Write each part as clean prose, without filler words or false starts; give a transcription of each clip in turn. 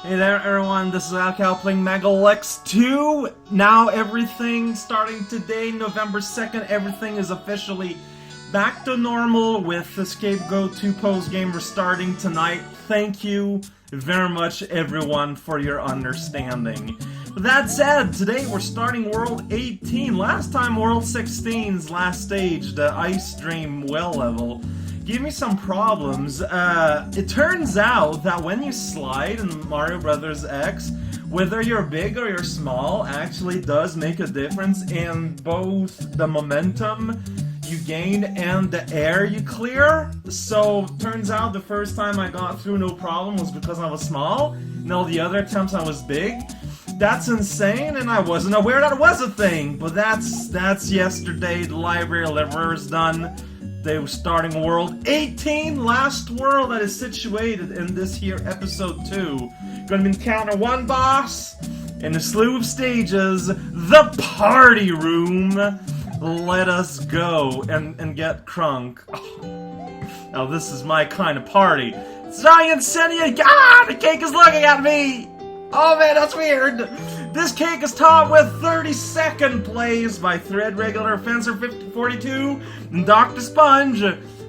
Hey there everyone, this is Alcal playing MaGLX2. Now everything, starting today, November 2nd, everything is officially back to normal with the Scapegoat 2 post-game restarting tonight. Thank you very much everyone for your understanding. With that said, today we're starting World 18. Last time World 16's last stage, the Ice Dream well level, gave me some problems. It turns out that when you slide in Mario Bros. X, whether you're big or you're small actually does make a difference in both the momentum you gain and the air you clear. So, turns out the first time I got through no problem was because I was small, and all the other attempts I was big. That's insane, and I wasn't aware that it was a thing, but that's yesterday. The library lever is done. They were starting World 18, last world that is situated in this here episode 2. Gonna encounter one boss in a slew of stages, the party room. Let us go and get crunk. Oh. Now this is my kind of party. Giant Senia, the cake is looking at me! Oh man, that's weird! This cake is topped with 30-second plays by Thread Regular Fencer 5042 and Dr. Sponge,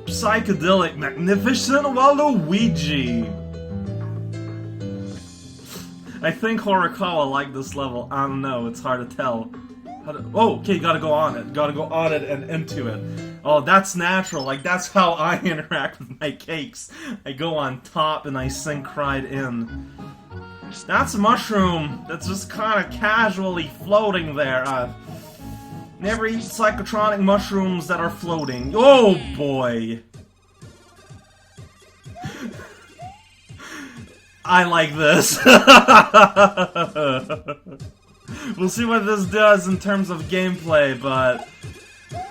Psychedelic Magnificent Waluigi. I think Horikawa liked this level. I don't know, it's hard to tell. Okay, gotta go on it. Gotta go on it and into it. Oh, that's natural. Like, that's how I interact with my cakes. I go on top and I sink right in. That's a mushroom that's just kind of casually floating there. Never eat psychotronic mushrooms that are floating. Oh boy! I like this. We'll see what this does in terms of gameplay, but...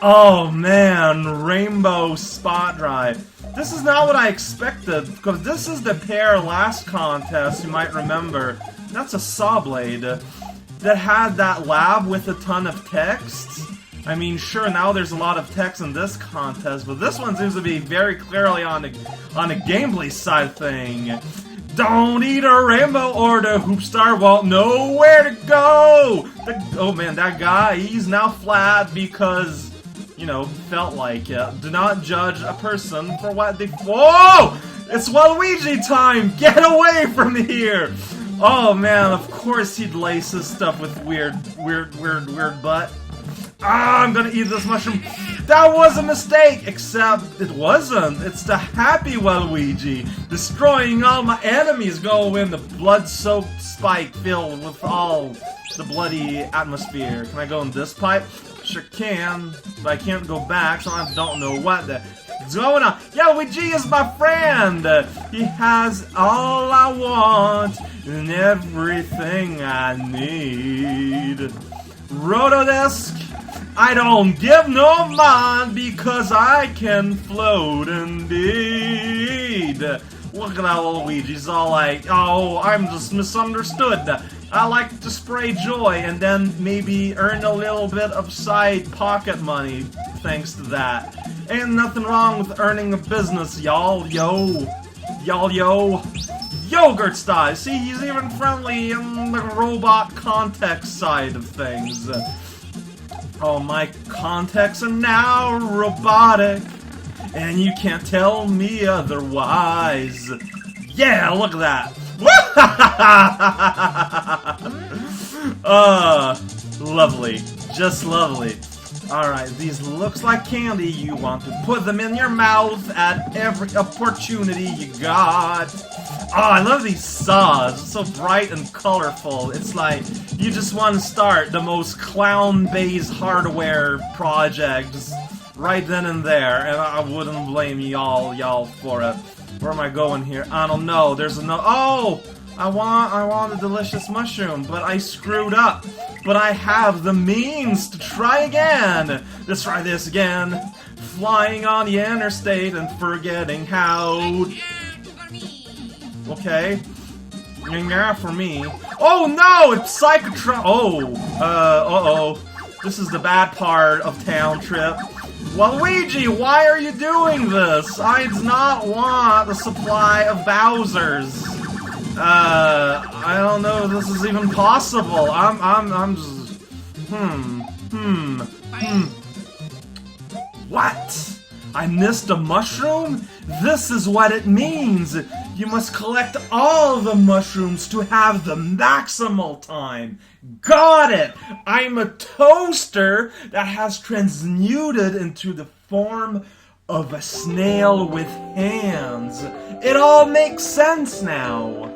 Oh man, Rainbow Spot Drive. This is not what I expected, because this is the pair last contest, you might remember. That's a saw blade that had that lab with a ton of text. I mean, sure, now there's a lot of text in this contest, but this one seems to be very clearly on the gameplay side thing. Don't eat a rainbow or the hoop star won't know where to go! Oh man, that guy, he's now flat because, you know, felt like it. Do not judge a person for what they— Whoa! It's Waluigi time! Get away from here! Oh man, of course he'd lace his stuff with weird butt. Ah, I'm gonna eat this mushroom. That was a mistake! Except, it wasn't. It's the happy Waluigi. Destroying all my enemies go in the blood-soaked spike filled with all the bloody atmosphere. Can I go in this pipe? Sure can, but I can't go back, so I don't know what the heck's going on. Yeah, Luigi is my friend! He has all I want and everything I need. Rotodisc, I don't give no mind because I can float indeed. Look at that Luigi's all like, oh, I'm just misunderstood. I like to spray joy and then maybe earn a little bit of side pocket money thanks to that. Ain't nothing wrong with earning a business, y'all. Yo. Y'all, yo. Yogurt style. See, he's even friendly in the robot context side of things. Oh, my contexts are now robotic, and you can't tell me otherwise. Yeah, look at that. Lovely. Just lovely. Alright, these looks like candy. You want to put them in your mouth at every opportunity you got. Oh, I love these saws. It's so bright and colorful. It's like you just want to start the most clown-based hardware project just right then and there, and I wouldn't blame y'all for it. Where am I going here? I don't know. There's no— Oh! I want a delicious mushroom, but I screwed up. But I have the means to try again. Let's try this again. Flying on the interstate and forgetting how. Okay. Yeah, for me. Oh no! It's Psychotron. Oh. Uh-oh. This is the bad part of Town Trip. Waluigi, why are you doing this? I do not want a supply of Bowsers. don't know if this is even possible. I'm just... What? I missed a mushroom? This is what it means! You must collect all the mushrooms to have the maximal time! Got it! I'm a toaster that has transmuted into the form of a snail with hands. It all makes sense now!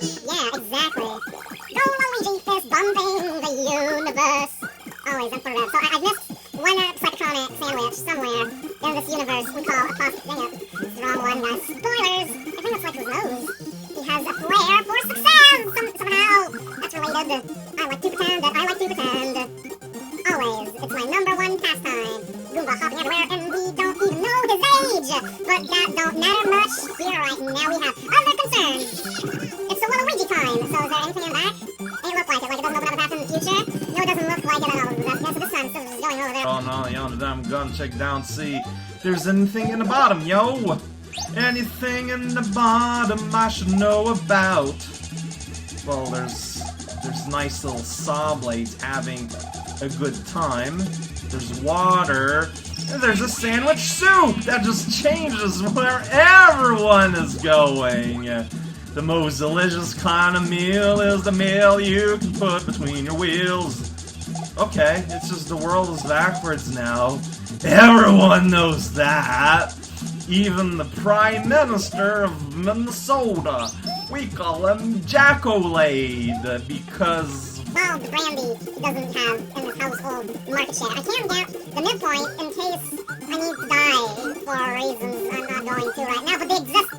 Yeah, exactly. Go Luigi, fist bumping the universe. Always up for red. So I missed one psychotronic sandwich somewhere in this universe we call a pasta. Dang it. It's the wrong one, guys. Spoilers! I think it's like his nose. He has a flair for success! Somehow! That's related. I like to pretend that I like to pretend. Always. It's my #1 pastime. Goomba hopping everywhere and we don't even know his age! But that don't matter much here right now. We have other concerns. It's a Waluigi time, so is there anything in the back? It look like it doesn't open up a path in the future. No, it doesn't look like it at all. That's this time, so it's going over there. Oh no, yo, I'm gonna check down, see if there's anything in the bottom, yo! Anything in the bottom I should know about. Well, there's nice little saw blades having a good time. There's water. And there's a sandwich soup that just changes where everyone is going. The most delicious kind of meal is the meal you can put between your wheels. Okay, it's just the world is backwards now. Everyone knows that. Even the Prime Minister of Minnesota. We call him Jack-O-Lade because... Well, the brandy doesn't have in this household market share. I can get the midpoint in case I need to die for reasons I'm not going to right now, but they exist.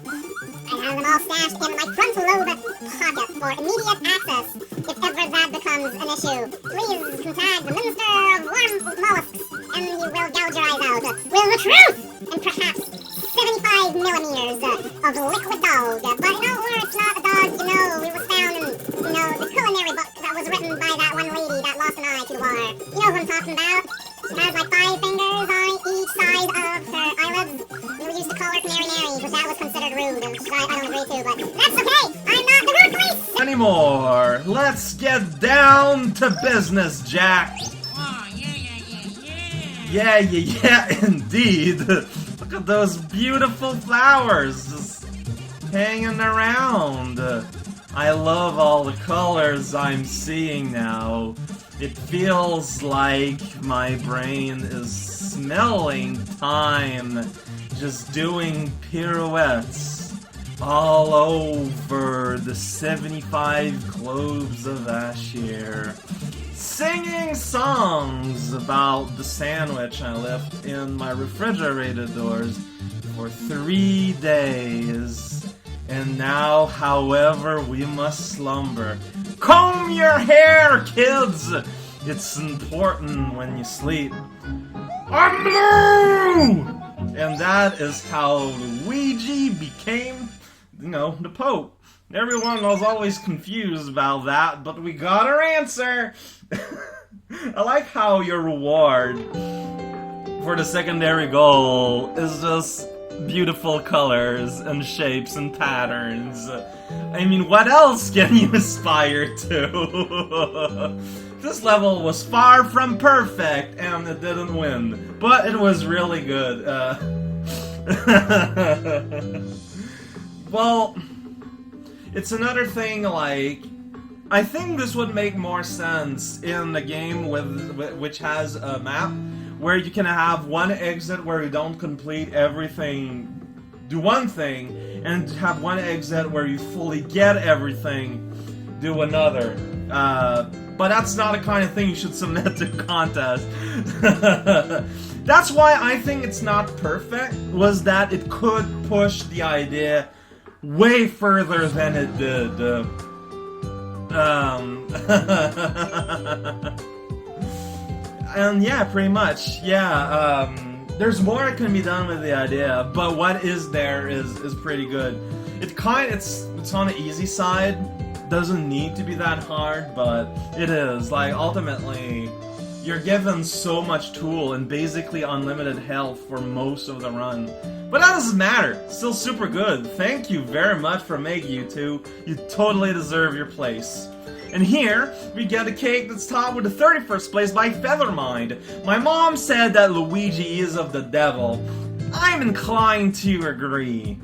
I have them all stashed in my frontal lobe pocket for immediate access if ever that becomes an issue. Please contact the Minister of Mollusks and he will gouge your eyes out with the truth and perhaps 75 millimeters of liquid dog. But you know where it's not a dog, you know, it was found in, you know, the culinary book that was written by that one lady that lost an eye to the war. You know who I'm talking about? She has like 5 fingers on each side of her eyelids. We used to call her Canary Mary, because that was considered rude, which I don't agree to, but that's okay! I'm not the rude police! Anymore! Let's get down to business, Jack! Oh, yeah, indeed! Look at those beautiful flowers just hanging around! I love all the colors I'm seeing now. It feels like my brain is smelling time, just doing pirouettes all over the 75 globes of Ashir, singing songs about the sandwich I left in my refrigerated doors for 3 days. And now, however, we must slumber. Comb your hair, kids! It's important when you sleep. I'm blue! And that is how Luigi became, you know, the Pope. Everyone was always confused about that, but we got our answer! I like how your reward for the secondary goal is just beautiful colors and shapes and patterns. I mean, what else can you aspire to? This level was far from perfect and it didn't win, but it was really good. Well, it's another thing, like, I think this would make more sense in the game which has a map where you can have one exit where you don't complete everything, do one thing, and have one exit where you fully get everything, do another. But that's not the kind of thing you should submit to contest. That's why I think it's not perfect, was that it could push the idea way further than it did. And yeah, pretty much, yeah, there's more that can be done with the idea, but what is there is pretty good. It's on the easy side, doesn't need to be that hard, but it is. Like, ultimately, you're given so much tool and basically unlimited health for most of the run. But that doesn't matter. Still super good. Thank you very much for MaGLX2. You totally deserve your place. And here, we get a cake that's topped with the 31st place by Feathermind. My mom said that Luigi is of the devil. I'm inclined to agree.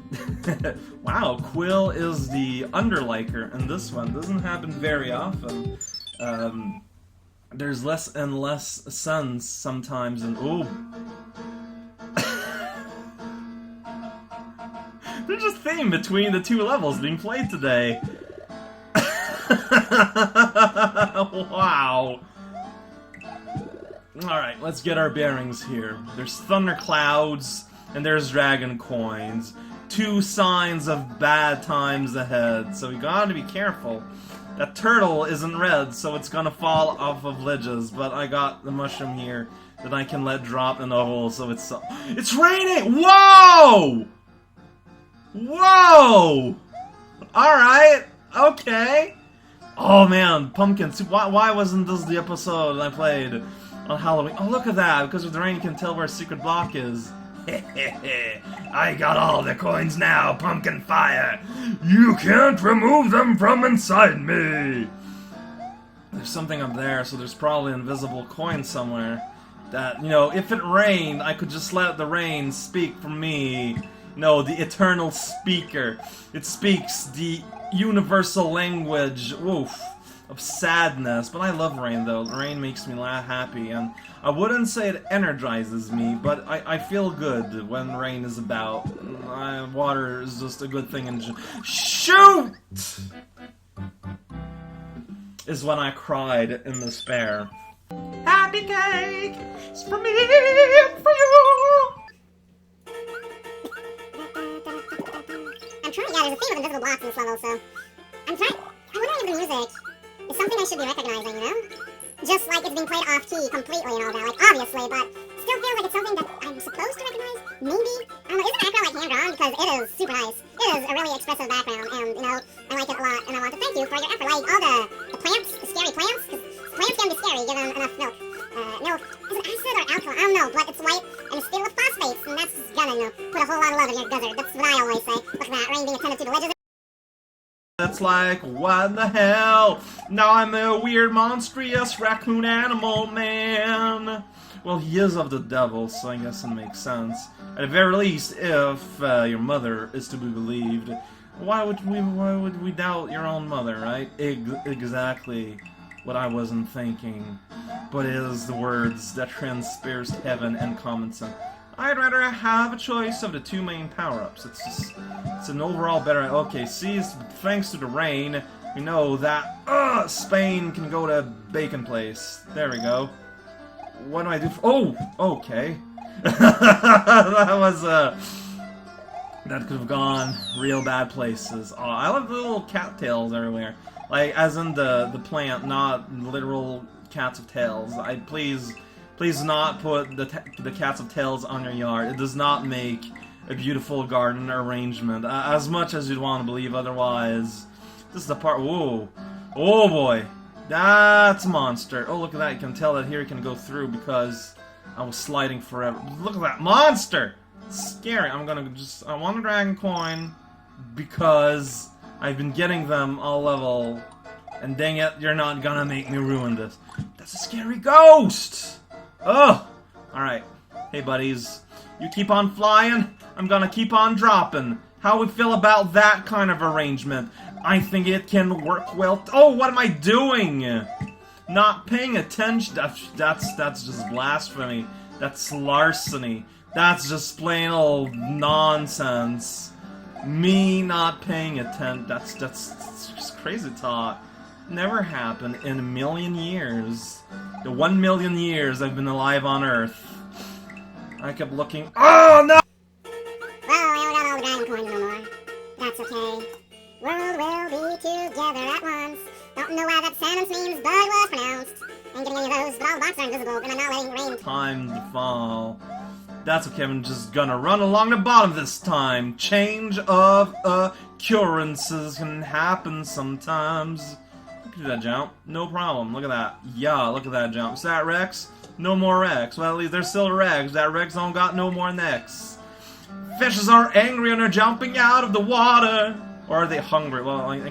Wow, Quill is the underliker in this one. Doesn't happen very often. There's less and less suns sometimes, and ooh. There's a theme between the two levels being played today. Wow. Alright, let's get our bearings here. There's thunderclouds, and there's dragon coins. Two signs of bad times ahead, so we gotta be careful. That turtle isn't red, so it's gonna fall off of ledges, but I got the mushroom here that I can let drop in the hole, so it's raining! Whoa! Whoa! Alright, okay. Oh man, pumpkin soup. Why wasn't this the episode I played on Halloween? Oh, look at that, because with the rain you can tell where a secret block is. I got all the coins now, pumpkin fire. You can't remove them from inside me. There's something up there, so there's probably an invisible coin somewhere. That, you know, if it rained, I could just let the rain speak for me. No, the eternal speaker. It speaks the universal language, oof, of sadness. But I love rain, though. Rain makes me happy, and I wouldn't say it energizes me, but I feel good when rain is about. Water is just a good thing, and shoot! Is when I cried in despair. Happy cake! It's for me and for you! I'm trying, yeah, there's a thing with invisible blocks in this level, so... I'm trying... I wonder if the music is something I should be recognizing, you know? Just like it's being played off-key completely and all that, like, obviously, but still feels like it's something that I'm supposed to recognize? Maybe? I don't know, is the background, like, hand-drawn? Because it is super nice. It is a really expressive background, and, you know, I like it a lot, and I want to thank you for your effort. Like, all the plants, the scary plants, because plants can be scary, give them enough milk. Milk, is it acid or alcohol? I don't know, but it's white, and it's filled with phosphates, and that's gonna, you know, put a whole lot of love in your desert. That's what I always say. Look at that, rain being attended to the ledges. It's like, what the hell? Now I'm a weird, monstrous raccoon animal man. Well, he is of the devil, so I guess it makes sense. At the very least, if your mother is to be believed, why would we doubt your own mother, right? Exactly what I wasn't thinking. But it is the words that transpierced heaven and common sense. I'd rather have a choice of the two main power-ups. It's an overall better... Okay, see, thanks to the rain, we know that Spain can go to Bacon Place. There we go. What do I do for... Oh! Okay. That was, that could have gone real bad places. Oh, I love the little cattails everywhere. Like, as in the plant, not literal cats of tails. Please not put the cats of tails on your yard. It does not make a beautiful garden arrangement, as much as you'd want to believe otherwise. This is the part... Whoa. Oh boy. That's a monster. Oh, look at that. You can tell that here you can go through because I was sliding forever. Look at that monster! It's scary. I want a dragon coin because I've been getting them all level. And dang it, you're not gonna make me ruin this. That's a scary ghost! Oh! Alright. Hey, buddies. You keep on flying, I'm gonna keep on dropping. How we feel about that kind of arrangement? I think it can work well. Oh, what am I doing? Not paying attention. That's just blasphemy. That's larceny. That's just plain old nonsense. Me not paying attention. That's just crazy talk. Never happened in a million years. The 1 million years I've been alive on Earth. I kept looking. Oh no! Well, I don't got all the dragon coins no more. That's okay. World will be together at once. Don't know why that sentence means, but it was pronounced. Ain't getting any of those, but all the blocks are invisible, and I'm not letting rain. Time to fall. That's okay, I'm just gonna run along the bottom this time. Change of occurrences can happen sometimes. Do that jump. No problem. Look at that. Yeah, look at that jump. Is that Rex? No more Rex. Well, at least there's still Rex. That Rex don't got no more necks. Fishes are angry and are jumping out of the water. Or are they hungry? Well, I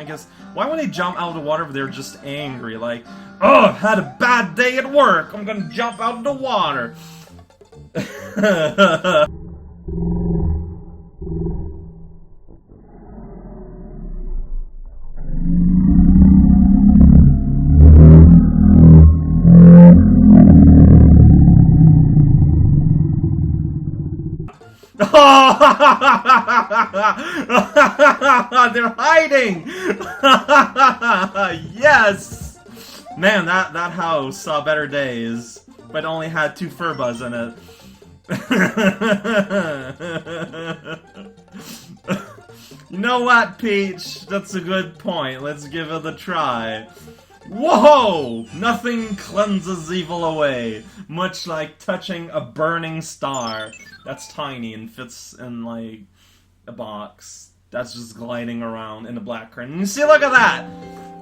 guess... Why would they jump out of the water if they're just angry? Like, oh, I've had a bad day at work. I'm gonna jump out of the water. They're hiding! Yes! Man, that house saw better days, but only had 2 furbuzz in it. You know what, Peach? That's a good point. Let's give it a try. Whoa! Nothing cleanses evil away, much like touching a burning star. That's tiny and fits in, like, a box. That's just gliding around in the background. And you see, look at that!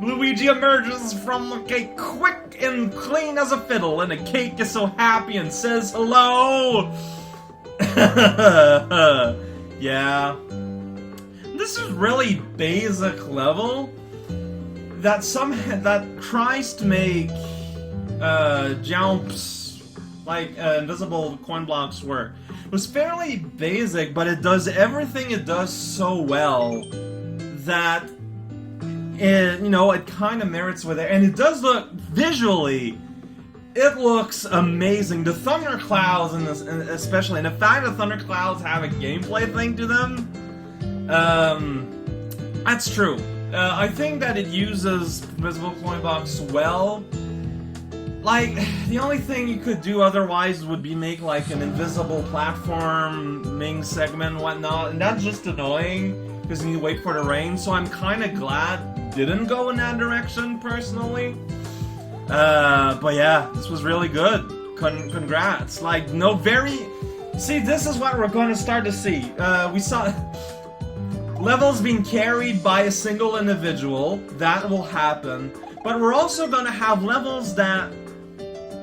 Luigi emerges from the cake quick and clean as a fiddle, and the cake is so happy and says hello! Yeah. This is really basic level that tries to make jumps like invisible coin blocks work. It was fairly basic, but it does everything it does so well that it, you know, it kind of merits with it. And it does look visually, it looks amazing. The thunderclouds in this, especially, and the fact that thunderclouds have a gameplay thing to them, that's true. I think that it uses invisible coin box well. Like, the only thing you could do otherwise would be make, like, an invisible platforming segment and whatnot, and that's just annoying, because you need to wait for the rain, so I'm kind of glad it didn't go in that direction, personally. But yeah, this was really good. Congrats. Like, no very... See, this is what we're going to start to see. We saw... Levels being carried by a single individual, that will happen. But we're also going to have levels that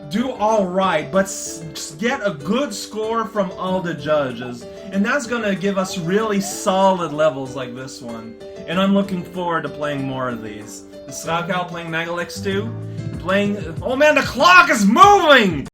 do alright, but just get a good score from all the judges. And that's going to give us really solid levels like this one. And I'm looking forward to playing more of these. This is Raquel playing MaGLX2. Playing... Oh man, the clock is moving!